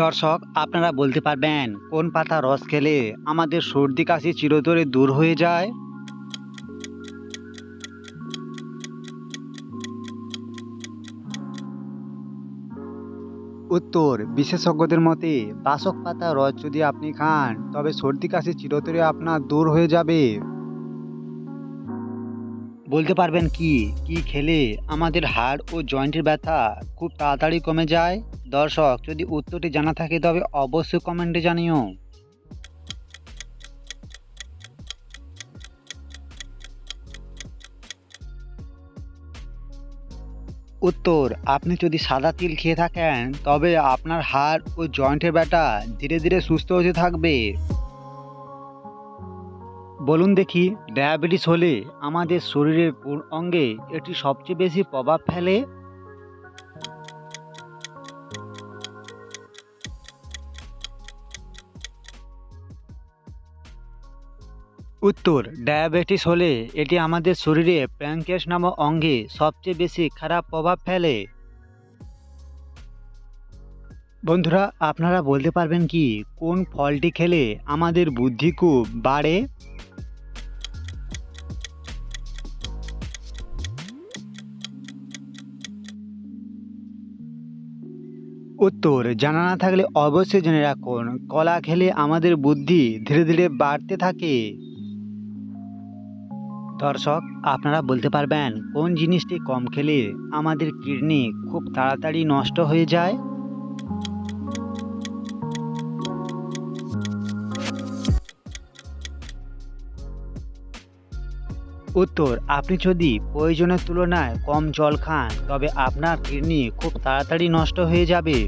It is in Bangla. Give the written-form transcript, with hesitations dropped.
দর্শক, আপনারা বলতে পারবেন কোন পাতা রস খেলে আমাদের সর্দি কাশি চিরতরে দূর হয়ে যায়? উত্তর, বিশেষজ্ঞদের মতে বাসক পাতা রস যদি আপনি খান তবে সর্দি কাশি চিরতরে আপনার দূর হয়ে যাবে। বলতে পারবেন কি কি খেলে আমাদের হাড় ও জয়েন্টের ব্যথা খুব তাড়াতাড়ি কমে যায়? দর্শক, যদি উত্তরটি জানা থাকে তবে অবশ্যই কমেন্টে জানিও। উত্তর, আপনি যদি সাদা তিল খেয়ে থাকেন তবে আপনার হাড় ও জয়েন্টের ব্যথা ধীরে ধীরে সুস্থ হতে থাকবে। বলুন দেখি, ডায়াবেটিস হলে আমাদের শরীরের কোন অঙ্গে এটি সবচেয়ে বেশি প্রভাব ফেলে? উত্তর, ডায়াবেটিস হলে এটি আমাদের শরীরে প্যানক্রিয়াস নামক অঙ্গে সবচেয়ে বেশি খারাপ প্রভাব ফেলে। বন্ধুরা, আপনারা বলতে পারবেন কি কোন ফলটি খেলে আমাদের বুদ্ধি খুব বাড়ে? উত্তর জানা না থাকলে অবশ্যই জেনে রাখুন, কলা খেলে আমাদের বুদ্ধি ধীরে ধীরে বাড়তে থাকে। দর্শক, আপনারা বলতে পারবেন কোন জিনিসটি কম খেলে আমাদের কিডনি খুব তাড়াতাড়ি নষ্ট হয়ে যায়? উত্তর, আপনি যদি প্রয়োজনের তুলনায় কম জল খান তবে আপনার কিডনি খুব তাড়াতাড়ি নষ্ট হয়ে যাবে।